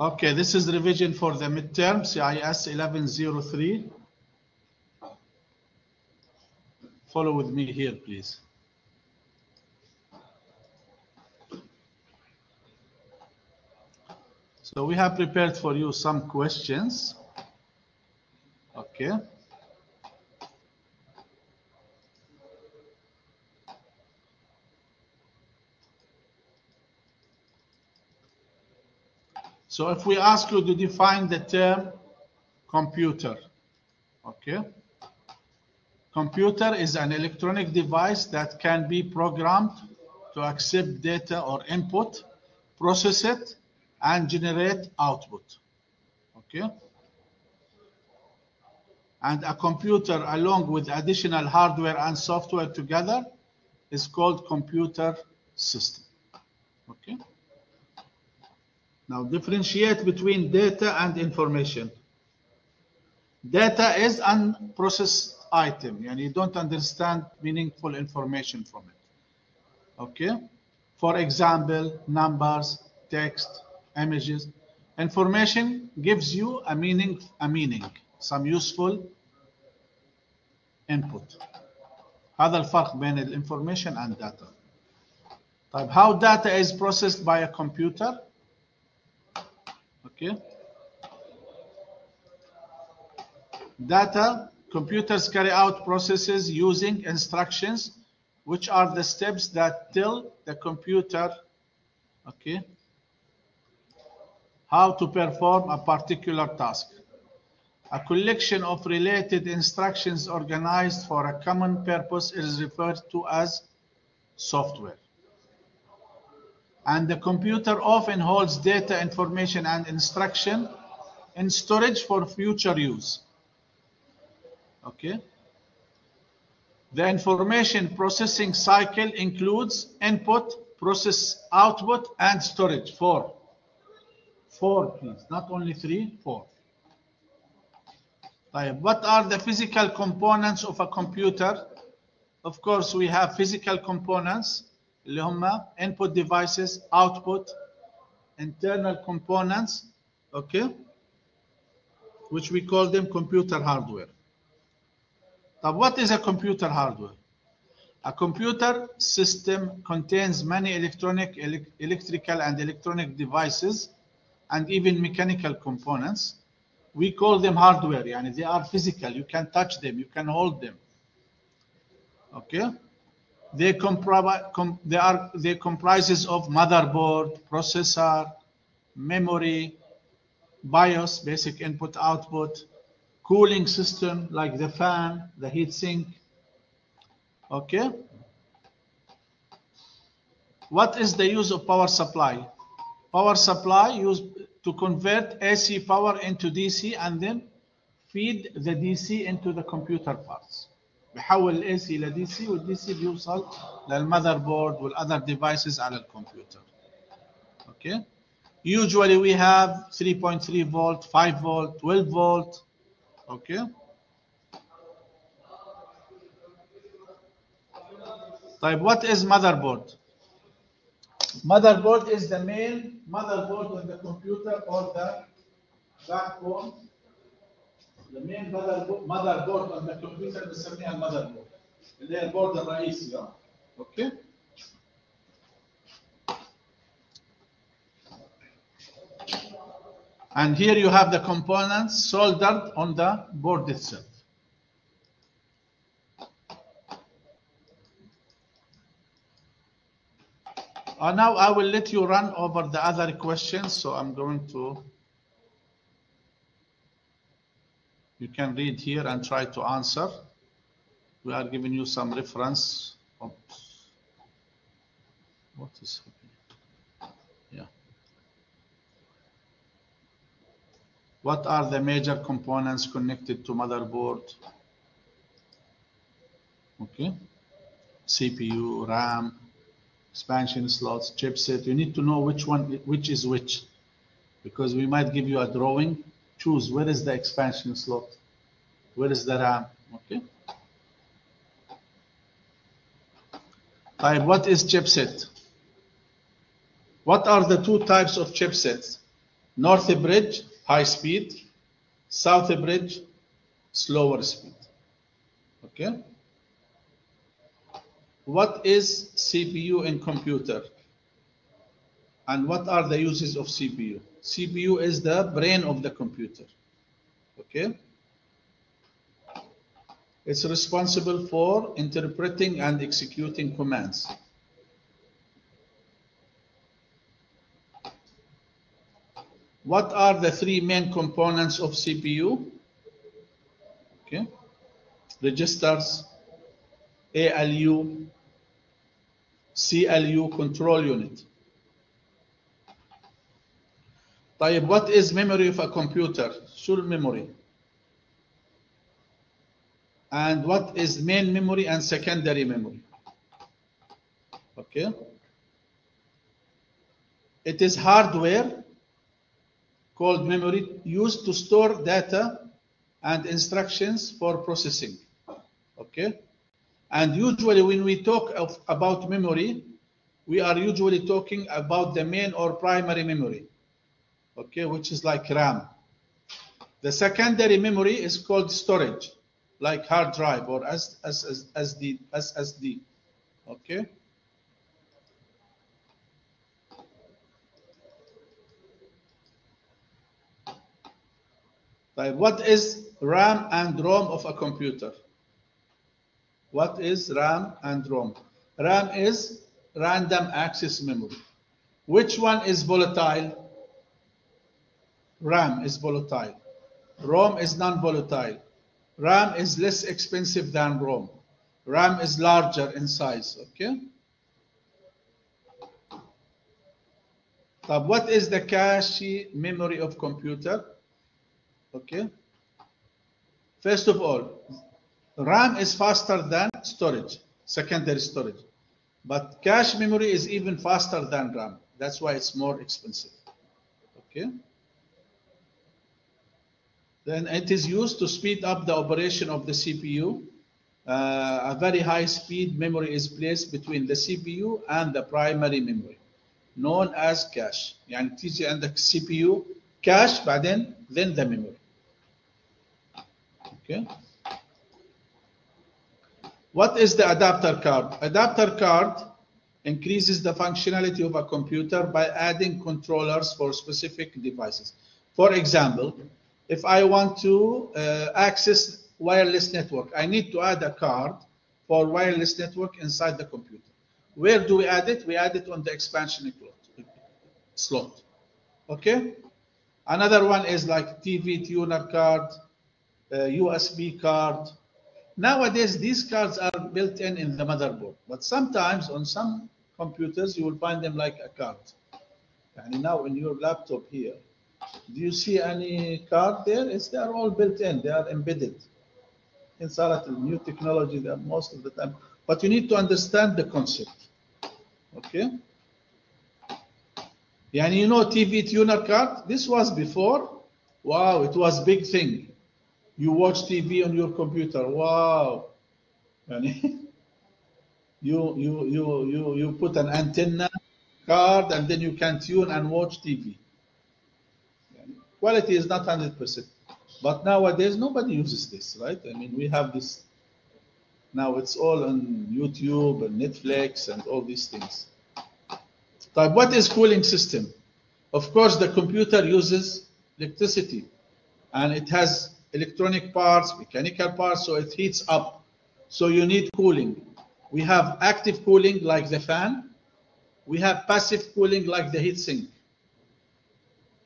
Okay, this is revision for the midterm, CIS 1103. Follow with me here, please. So we have prepared for you some questions. Okay. So if we ask you to define the term computer, okay? Computer is an electronic device that can be programmed to accept data or input, process it, and generate output, okay? And a computer, along with additional hardware and software together, is called computer system, okay? Now differentiate between data and information. Data is unprocessed item, and you don't understand meaningful information from it. Okay? For example, numbers, text, images. Information gives you a meaning, some useful input. هذا الفرق بين الانفورميشن and data. طيب, how data is processed by a computer? Okay. Data, computers carry out processes using instructions, which are the steps that tell the computer, okay, how to perform a particular task. A collection of related instructions organized for a common purpose is referred to as software. And the computer often holds data, information, and instruction in storage for future use. Okay. The information processing cycle includes input, process, output, and storage. Four, please. Not only three, four. What are the physical components of a computer? Of course, we have physical components, اللي هم input devices, output, internal components, okay, which we call them computer hardware. Now, what is a computer hardware? A computer system contains many electrical and electronic devices and even mechanical components. We call them hardware. Yani they are physical. You can touch them. You can hold them. Okay? They comprises of motherboard, processor, memory, BIOS, basic input output, cooling system like the fan, the heat sink. Okay. What is the use of power supply? Power supply used to convert AC power into DC and then feed the DC into the computer parts. بحول ال AC إلى DC وال DC بيوصل للمotherboard والother devices على الكمبيوتر. Okay. Usually we have 3.3 volt, 5 volt, 12 volt. Okay. طيب, what is motherboard? Motherboard is the main motherboard on the computer or the backbone. The main motherboard on the computer بنسميها المotherboard اللي هي البورد الرئيسي. Okay. And here you have the components soldered on the board itself. Now I will let you run over the other questions, so I'm going to, you can read here and try to answer. We are giving you some reference. Oops. What is happening? Yeah. What are the major components connected to motherboard? Okay. CPU, RAM, expansion slots, chipset. You need to know which is which, because we might give you a drawing. Choose where is the expansion slot, where is the RAM. Okay. Type, what is chipset? What are the two types of chipsets? North bridge, high speed. South bridge, slower speed. Okay. What is CPU in computer? And what are the uses of CPU? CPU is the brain of the computer. Okay. It's responsible for interpreting and executing commands. What are the three main components of CPU? Okay. Registers, ALU, CLU, control unit. طيب, what is memory of a computer? شو memory? And what is main memory and secondary memory? Okay. It is hardware called memory used to store data and instructions for processing. Okay. And usually when we talk about memory, we are usually talking about the main or primary memory. Okay, which is like RAM. The secondary memory is called storage, like hard drive or SSD. Okay. What is RAM and ROM of a computer? What is RAM and ROM? RAM is random access memory. Which one is volatile? RAM is volatile. ROM is non-volatile. RAM is less expensive than ROM. RAM is larger in size. Okay. What is the cache memory of computer? Okay. First of all, RAM is faster than storage, secondary storage. But cache memory is even faster than RAM. That's why it's more expensive. Okay. Then it is used to speed up the operation of the CPU. A very high speed memory is placed between the CPU and the primary memory, known as cache. يعني تيجي عندك CPU cache بعدين then the memory. Okay. What is the adapter card? Adapter card increases the functionality of a computer by adding controllers for specific devices. For example, if I want to access wireless network, I need to add a card for wireless network inside the computer. Where do we add it? We add it on the expansion slot. Okay. Another one is like TV tuner card, USB card. Nowadays, these cards are built in the motherboard, but sometimes on some computers you will find them like a card. And now in your laptop here, do you see any card there? They are all built in. They are embedded. Inside the new technology, they are most of the time. But you need to understand the concept. Okay. Yani you know TV tuner card? This was before. Wow, it was big thing. You watch TV on your computer. Wow. Yani you put an antenna card and then you can tune and watch TV. Quality is not 100%. But nowadays, nobody uses this, right? I mean, we have this. Now it's all on YouTube and Netflix and all these things. But what is cooling system? Of course, the computer uses electricity. And it has electronic parts, mechanical parts, so it heats up. So you need cooling. We have active cooling like the fan. We have passive cooling like the heatsink.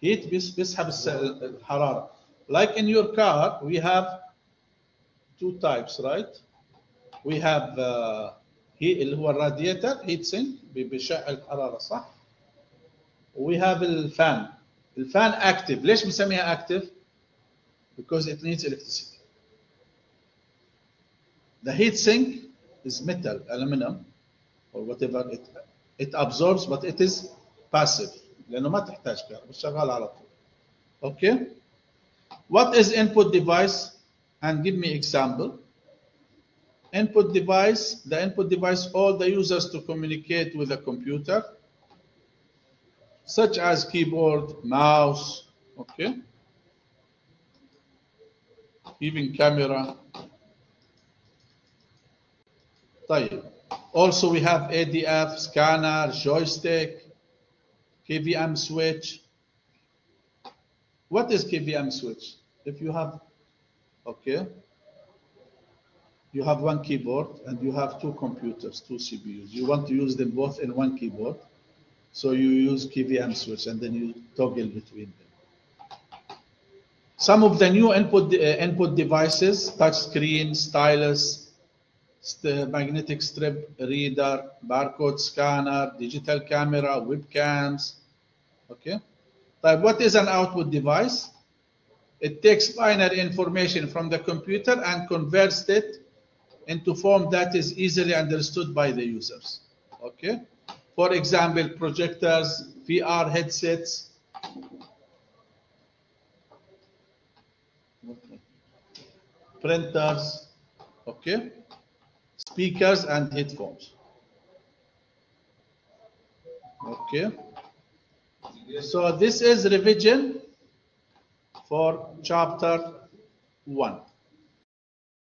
Heat بيسحب الحرارة. Like in your car, we have two types, right? We have اللي هو الراديتر heat sink بيشعل الحرارة صح؟ We have الفان. الفان active. ليش بنسميها active? Because it needs electricity. The heat sink is metal, aluminum, or whatever. It absorbs, but it is passive. لأنه ما تحتاج كهرباء شغال على طول. Okay. What is input device? And give me example. Input device. The input device all the users to communicate with the computer. such as keyboard, mouse, okay, even camera. طيب. Also we have ADF, scanner, joystick, KVM switch. What is KVM switch? If you have, okay, you have one keyboard and you have two computers, two CPUs. You want to use them both in one keyboard. So you use KVM switch and then you toggle between them. Some of the new input devices, touch screen, stylus, magnetic strip reader, barcode scanner, digital camera, webcams. Okay. But what is an output device? It takes binary information from the computer and converts it into form that is easily understood by the users. Okay. For example, projectors, VR headsets, printers, okay, speakers and headphones. Okay. So this is revision for chapter 1.